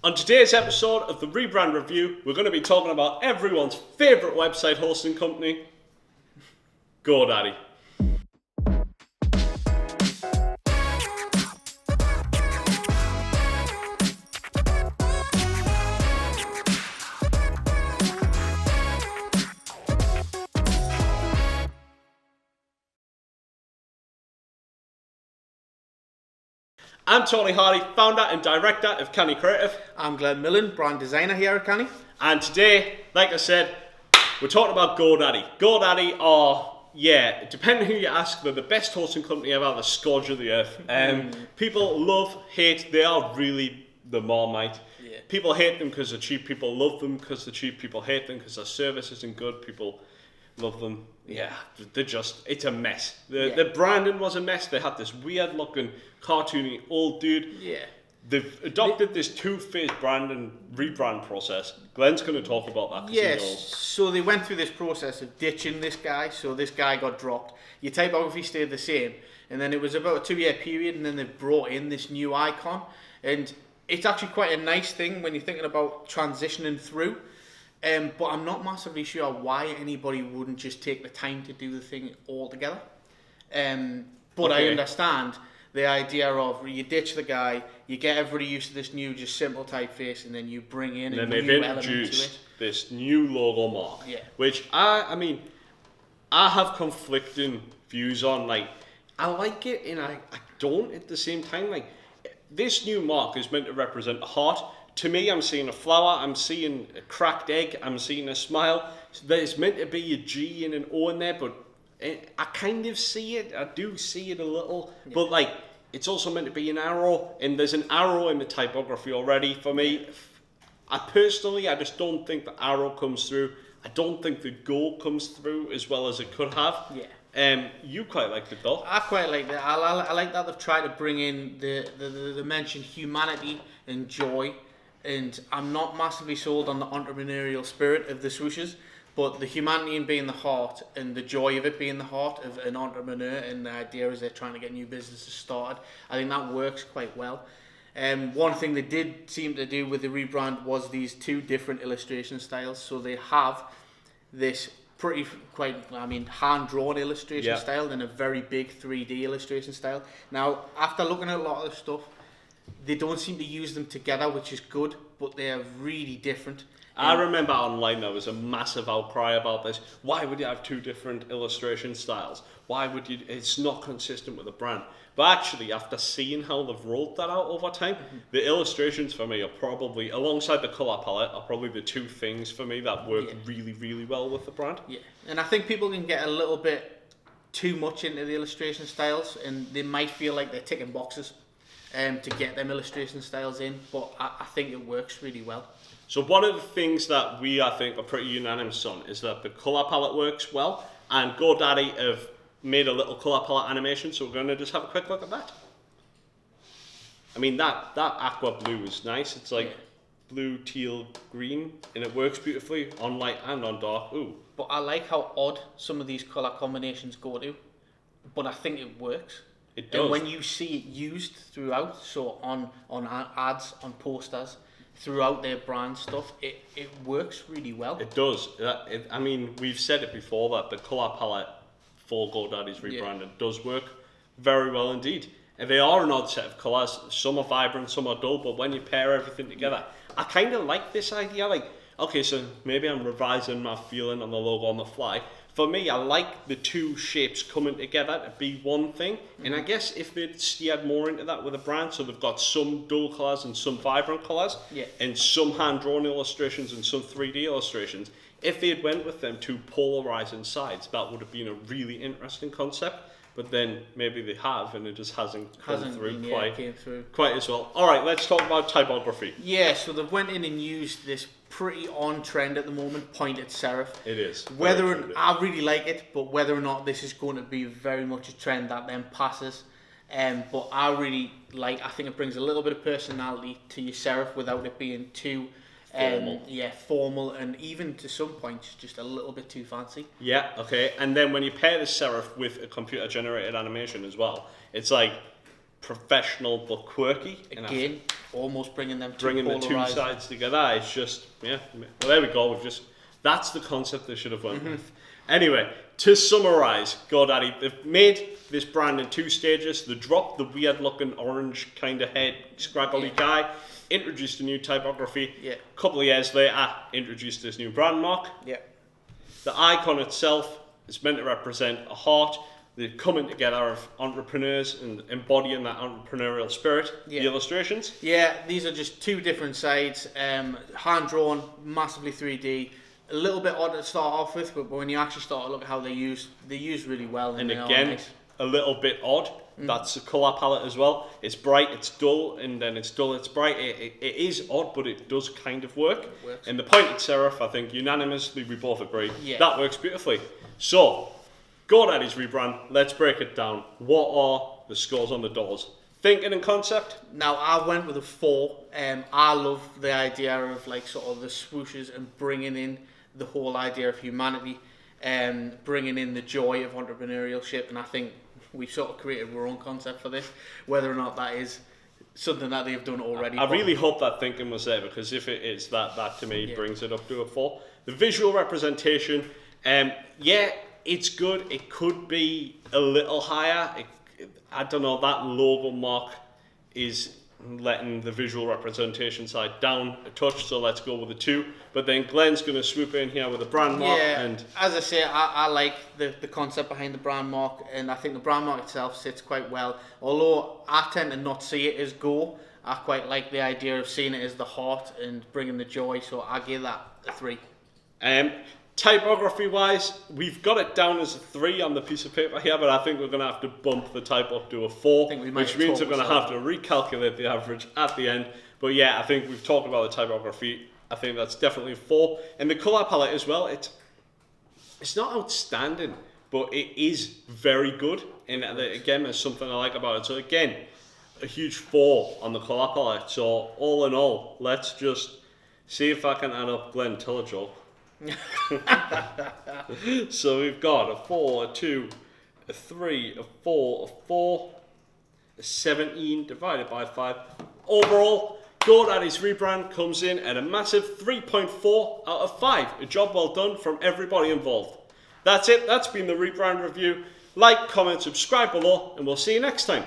On today's episode of the Rebrand Review, we're going to be talking about everyone's favourite website hosting company, GoDaddy. I'm Tony Hardy, founder and director of Canny Creative. I'm Glen, brand designer here at Canny. And today, like I said, we're talking about GoDaddy. GoDaddy are, depending who you ask, they're the best hosting company ever, the scourge of the earth. People love, hate, they are really the Marmite. Yeah. People hate them because they're cheap, people love them because they're cheap, people hate them because their service isn't good, people love them. Yeah, it's a mess. The branding was a mess. They had this weird looking, cartoony old dude. Yeah. They've adopted this two-phase brand and rebrand process. Glen's going to talk about that. Yes, so they went through this process of ditching this guy. So this guy got dropped. Your typography stayed the same. And then it was about a 2-year period, and then they brought in this new icon. And it's actually quite a nice thing when you're thinking about transitioning through. But I'm not massively sure why anybody wouldn't just take the time to do the thing all together. But I understand the idea of you ditch the guy, you get everybody used to this new just simple typeface, and then you bring in a new element to it. This new logo mark, which I have conflicting views on. Like, I like it and I don't at the same time. Like, this new mark is meant to represent a heart. To me, I'm seeing a flower, I'm seeing a cracked egg, I'm seeing a smile. There's meant to be a G and an O in there, but I kind of see it. I do see it a little, but like, it's also meant to be an arrow, and there's an arrow in the typography already for me. I just don't think the arrow comes through. I don't think the goal comes through as well as it could have. Yeah. You quite liked it though. I quite like that. I like that they've tried to bring in the mention humanity and joy. And I'm not massively sold on the entrepreneurial spirit of the swooshes, but the humanity in being the heart and the joy of it being the heart of an entrepreneur, and the idea is they're trying to get new businesses started. I think that works quite well. One thing they did seem to do with the rebrand was these two different illustration styles. So they have this hand-drawn illustration style and a very big 3D illustration style. Now, after looking at a lot of the stuff, they don't seem to use them together, which is good, but they are really different. I remember online there was a massive outcry about this. Why would you have two different illustration styles? Why would you? It's not consistent with the brand. But actually, after seeing how they've rolled that out over time, the illustrations for me are probably, alongside the colour palette, are probably the two things for me that work really, really well with the brand. Yeah, and I think people can get a little bit too much into the illustration styles, and they might feel like they're ticking boxes to get them illustration styles in, but I think it works really well. So one of the things that we, I think, are pretty unanimous on is that the colour palette works well, and GoDaddy have made a little colour palette animation, so we're going to just have a quick look at that. I mean, that aqua blue is nice. It's like blue, teal, green, and it works beautifully on light and on dark. Ooh. But I like how odd some of these colour combinations go to, but I think it works. It does. And when you see it used throughout, so on ads, on posters, throughout their brand stuff, it works really well. It does. We've said it before that the colour palette for GoDaddy's rebranding does work very well indeed. And they are an odd set of colours. Some are vibrant, some are dull, but when you pair everything together, I kind of like this idea. Like, okay, so maybe I'm revising my feeling on the logo on the fly. For me, I like the two shapes coming together to be one thing. And I guess if they'd steered more into that with a brand, so they've got some dull colours and some vibrant colours, and some hand-drawn illustrations and some 3D illustrations, if they had went with them two polarising sides, that would have been a really interesting concept. But then maybe they have, and it just hasn't come through quite as well. All right, let's talk about typography. Yeah, so they've went in and used this pretty on trend at the moment, pointed serif. It is. I really like it, but whether or not this is going to be very much a trend that then passes. But I think it brings a little bit of personality to your serif without it being too formal, and even to some points just a little bit too fancy. Yeah, okay. And then when you pair the serif with a computer generated animation as well, it's like professional but quirky. Again, almost bringing them bringing the two sides together. It's just, yeah, well, there we go. That's the concept they should have went with. Anyway, to summarize, GoDaddy, they've made this brand in 2 stages. They dropped the weird looking orange kind of head scraggly guy, introduced a new typography. A couple of years later, introduced this new brand mark. The icon itself is meant to represent a heart. The coming together of entrepreneurs and embodying that entrepreneurial spirit. The illustrations. These are just 2 different sides, hand drawn, massively 3D. A little bit odd to start off with, but when you actually start to look at how they use really well. And again, nice. A little bit odd. That's the colour palette as well. It's bright, it's dull, and then it's dull, it's bright. It is odd, but it does kind of work. It works. And the pointed serif, I think unanimously we both agree, that works beautifully. So, GoDaddy's rebrand, let's break it down. What are the scores on the doors? Thinking and concept? Now, I went with a 4. I love the idea of like sort of the swooshes and bringing in the whole idea of humanity and bringing in the joy of entrepreneurship, and I think we've sort of created our own concept for this, whether or not that is something that they've done already. I really hope that thinking was there, because if it is, that to me brings it up to a 4. The visual representation, it's good. It could be a little higher. I don't know, that logo mark is letting the visual representation side down a touch, so let's go with a 2. But then Glen's going to swoop in here with a brand mark. And as I say, I like the concept behind the brand mark, and I think the brand mark itself sits quite well. Although I tend to not see it as Go, I quite like the idea of seeing it as the heart and bringing the joy, so I give that a 3. Typography wise, we've got it down as a 3 on the piece of paper here, but I think we're going to have to bump the type up to a 4, which means we're going to have to recalculate the average at the end. But yeah, I think we've talked about the typography. I think that's definitely a 4. And the colour palette as well, it's not outstanding, but it is very good. And again, there's something I like about it. So again, a huge 4 on the colour palette. So all in all, let's just see if I can add up. Glen, tell a joke. So we've got a 4, a 2, a 3, a 4, a 4, a 17 divided by 5. Overall, GoDaddy's rebrand comes in at a massive 3.4 out of 5. A job well done from everybody involved. That's it. That's been the rebrand review. Like, comment, subscribe below, and we'll see you next time.